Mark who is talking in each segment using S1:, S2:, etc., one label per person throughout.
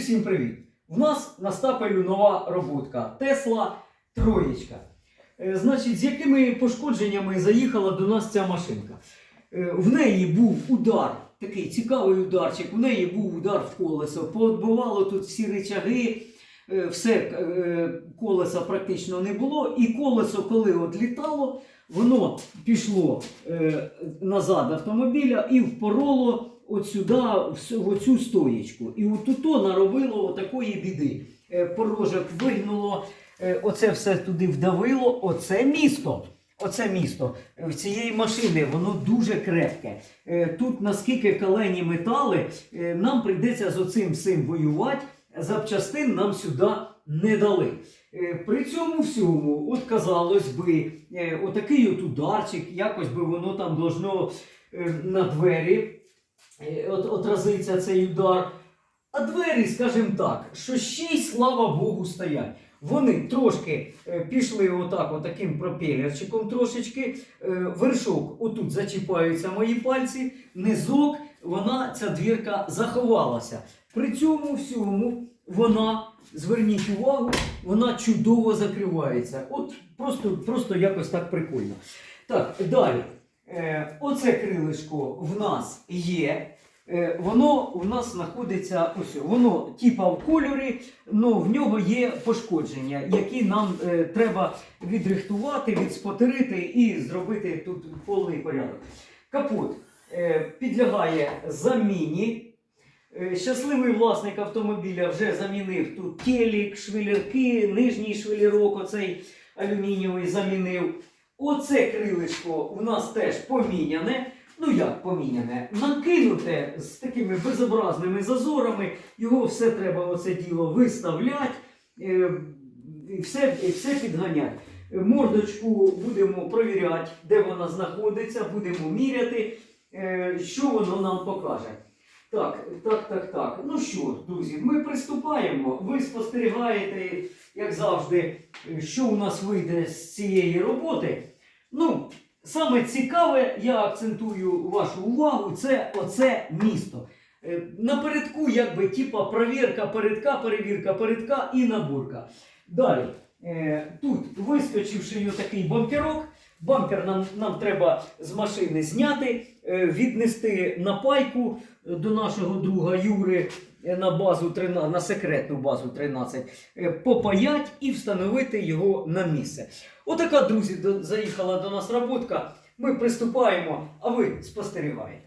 S1: всім привіт! У нас на стапелю нова роботка Tesla троєчка. Значить, з якими пошкодженнями заїхала до нас ця машинка? В неї був удар, такий цікавий ударчик, в неї був удар в колесо, поотбивало тут всі рычаги, все колеса практично не було, і колесо, коли одлітало, воно пішло назад автомобіля і впороло от сюди, в оцю стоєчку. І от тут наробило такої біди. Порожок вигнуло, оце все туди вдавило, оце місто в цієї машини, воно дуже крепке. Тут наскільки калені метали, нам прийдеться з оцим всім воювати, запчастин нам сюди не дали. При цьому всьому, от казалось би, отакий от ударчик, якось би воно там должно на двері отразиться цей удар. А двері, скажімо так, що ще й слава Богу стоять. Вони трошки пішли отаким пропелерчиком трошечки. Вершок, отут зачіпаються мої пальці, низок, ця двірка заховалася. При цьому всьому вона, зверніть увагу, вона чудово закривається. От просто якось так прикольно. Так, далі. Оце крилишко в нас є. Воно у нас знаходиться, ось, воно типа в кольорі, але в нього є пошкодження, які нам треба відрихтувати, відспотерити і зробити тут повний порядок. Капот підлягає заміні. Щасливий власник автомобіля вже замінив тут телек, швелірки, нижній швелірок, оцей алюмінієвий замінив. Оце крилишко у нас теж поміняне. Ну як поміняне? Накинуте з такими безобразними зазорами. Його все треба оце діло виставляти, і все підганяти. Мордочку будемо провіряти, де вона знаходиться, будемо міряти, що воно нам покаже. Так. Ну що, друзі, ми приступаємо. Ви спостерігаєте, як завжди, що у нас вийде з цієї роботи. Ну, саме цікаве, я акцентую вашу увагу, це оце місто. Напередку, якби, типа перевірка передка і наборка. Далі, тут, вискочивши такий бамперок, бампер нам треба з машини зняти, віднести на пайку до нашого друга Юри на секретну базу 13, попаять і встановити його на місце. Отака, друзі, заїхала до нас роботка. Ми приступаємо, а ви спостерігаєте.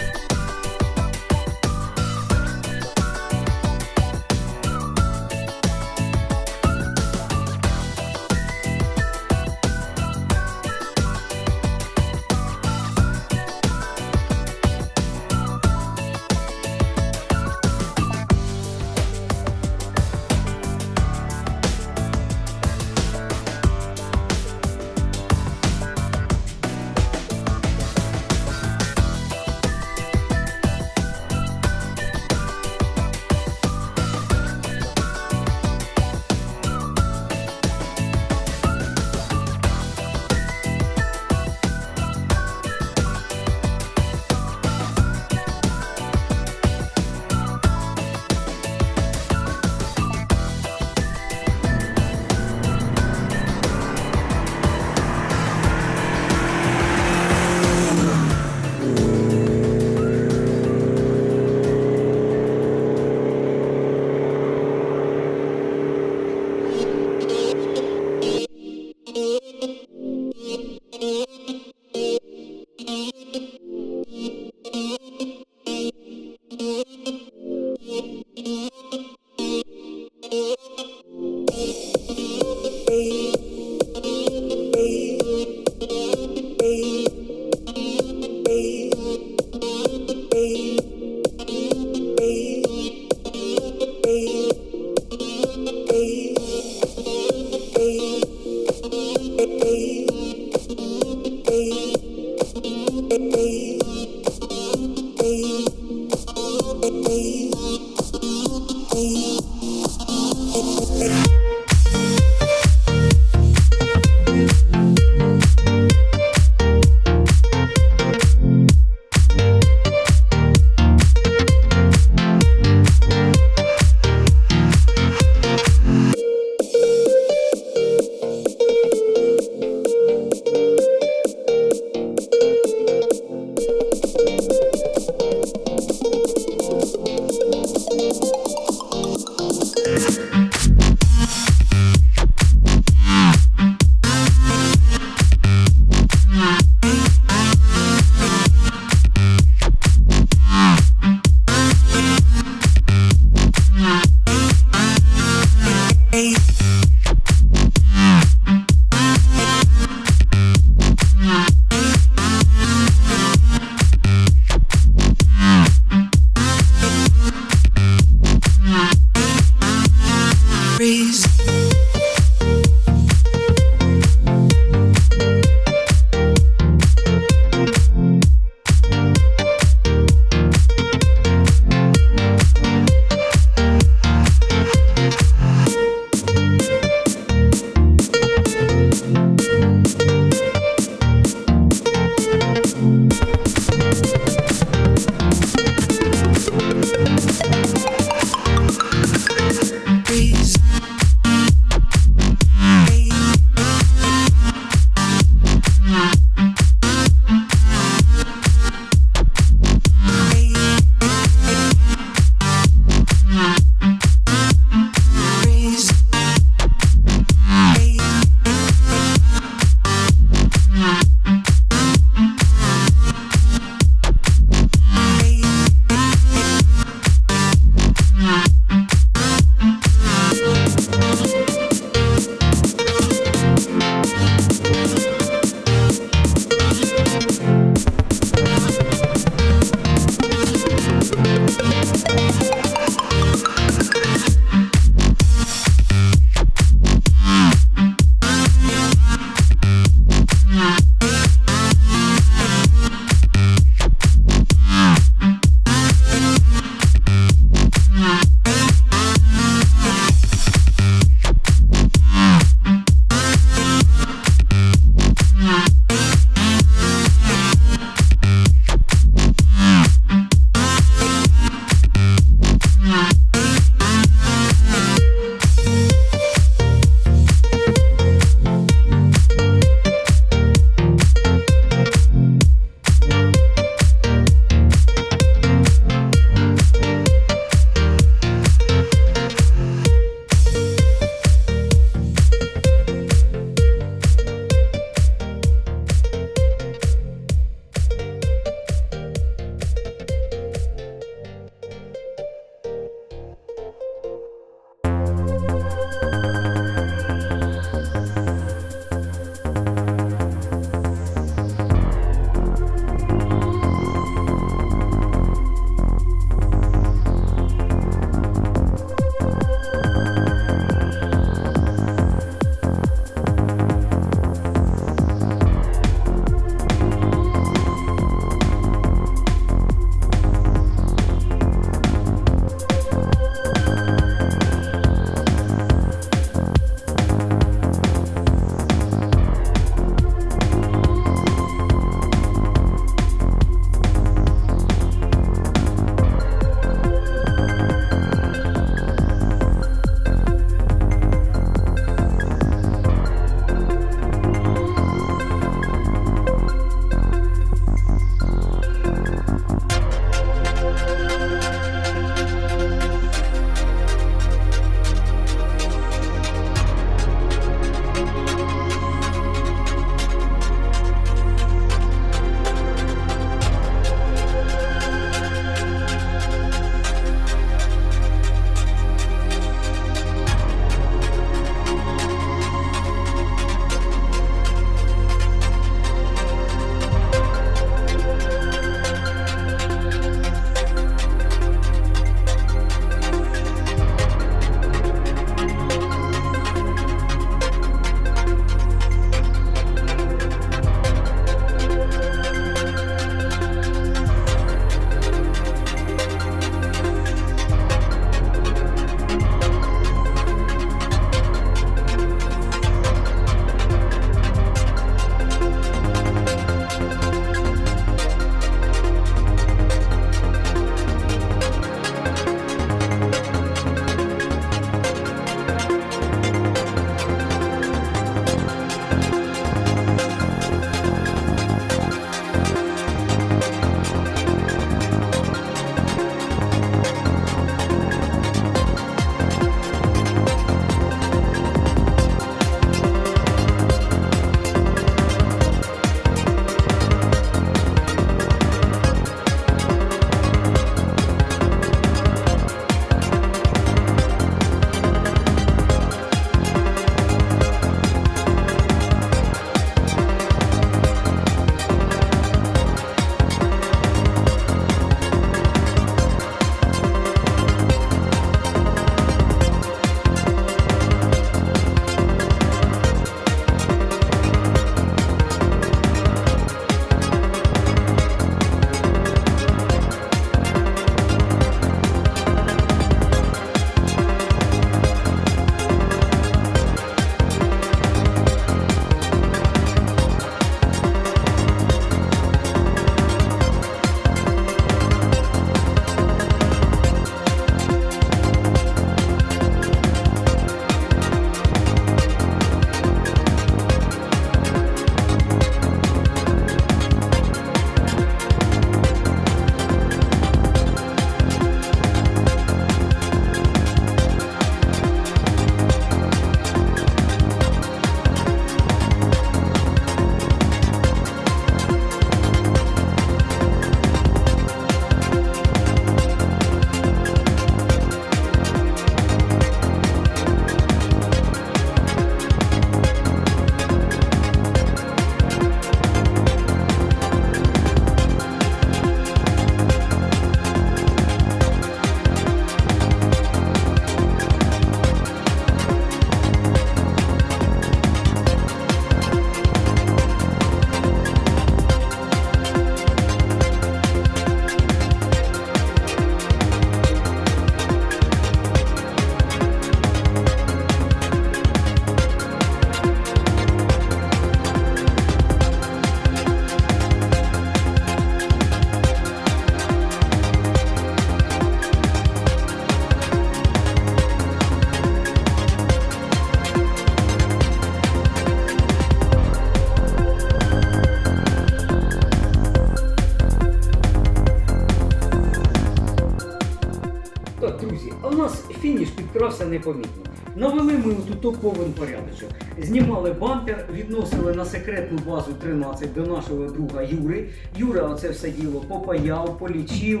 S1: нас фініш підкрався непомітно. Навели ми тут повен порядочок. Знімали бампер, відносили на секретну базу 13 до нашого друга Юри. Юра оце все діло попаяв, полічив.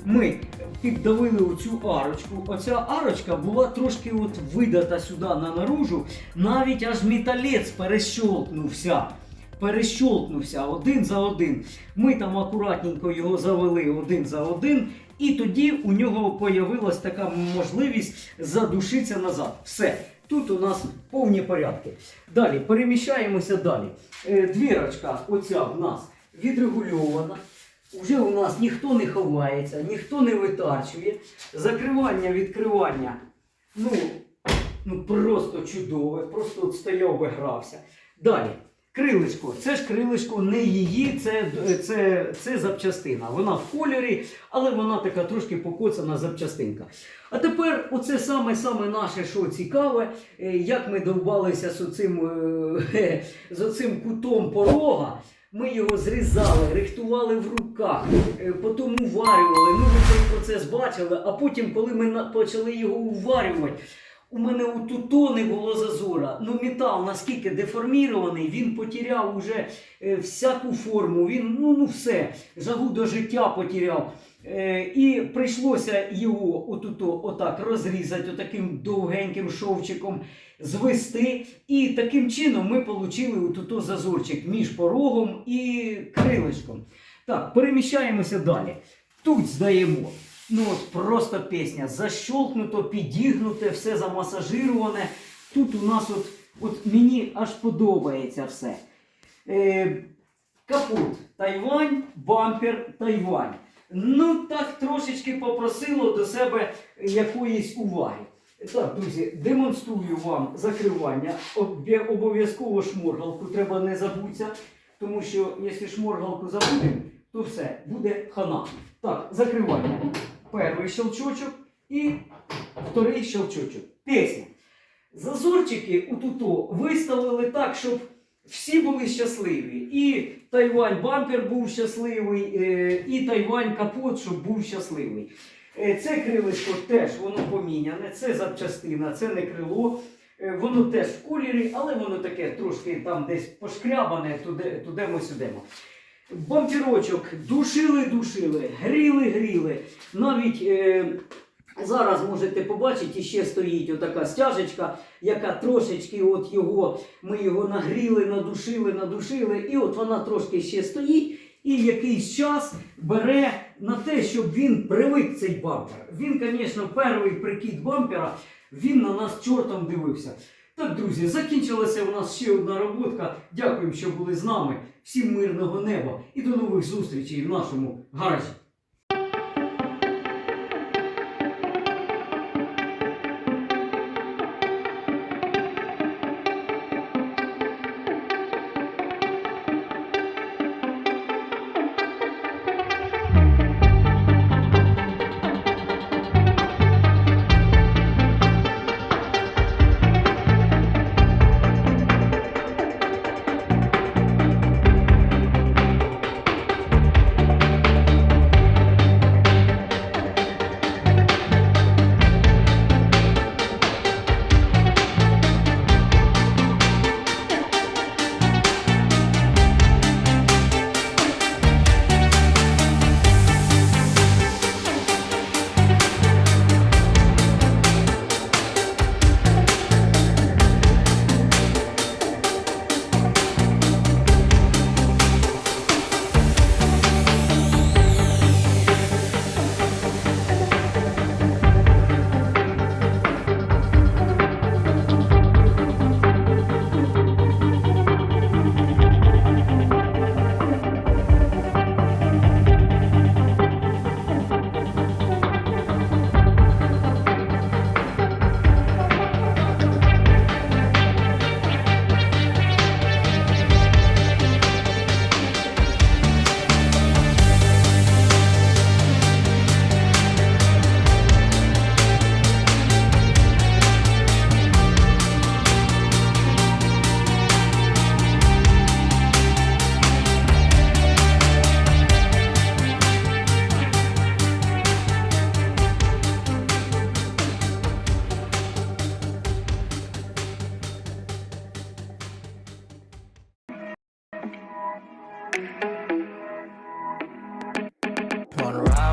S1: Ми піддавили оцю арочку. Оця арочка була трошки видата сюди на наружу. Навіть аж металець перещолкнувся один за один. Ми там акуратненько його завели один за один. І тоді у нього з'явилася така можливість задушитися назад. Все. Тут у нас повні порядки. Далі, переміщаємося далі. Двірочка оця в нас відрегульована. Вже у нас ніхто не ховається, ніхто не витарчує. Закривання, відкривання, ну просто чудове. Просто стояв би грався. Далі. Крилишко. Це ж крилишко не її, це запчастина. Вона в кольорі, але вона така трошки покоцана запчастинка. А тепер оце саме наше, що цікаве, як ми довбалися з оцим кутом порога. Ми його зрізали, рихтували в руках, потім уварювали. Ви цей процес бачили, а потім, коли ми почали його уварювати, у мене отут не було зазора. Метал наскільки деформірований, він потеряв уже всяку форму, він, все, жагу до життя потеряв. І прийшлося його отак розрізати, отаким довгеньким шовчиком, звести. І таким чином ми отримали зазорчик між порогом і крилишком. Так, переміщаємося далі. Тут здаємо. Просто пісня. Защолкнуто, підігнуте, все замасажироване. Тут у нас мені аж подобається все. Капот Тайвань, бампер Тайвань. Так трошечки попросило до себе якоїсь уваги. Так, друзі, демонструю вам закривання. Обов'язково шморгалку треба не забутися, тому що якщо шморгалку забудемо, то все, буде хана. Так, закривання. Перший щелчочок і вторий щелчочок. Пісня. Зазорчики виставили так, щоб всі були щасливі. І Тайвань бампер був щасливий, і Тайвань капот, щоб був щасливий. Це крилишко теж, воно поміняне, це запчастина, це не крило. Воно теж в кольорі, але воно таке трошки там десь пошкрябане, тудемо-сюдемо. Бамперочок душили, гріли. Навіть зараз можете побачити, ще стоїть отака стяжечка, яка трошечки ми його нагріли, надушили, і вона трошки ще стоїть. І якийсь час бере на те, щоб він привик цей бампер. Він, звісно, перший прикид бампера, він на нас чортом дивився. Так, друзі, закінчилася у нас ще одна роботка. Дякуємо, що були з нами. Всім мирного неба і до нових зустрічей в нашому гаражі.
S2: Wanna ride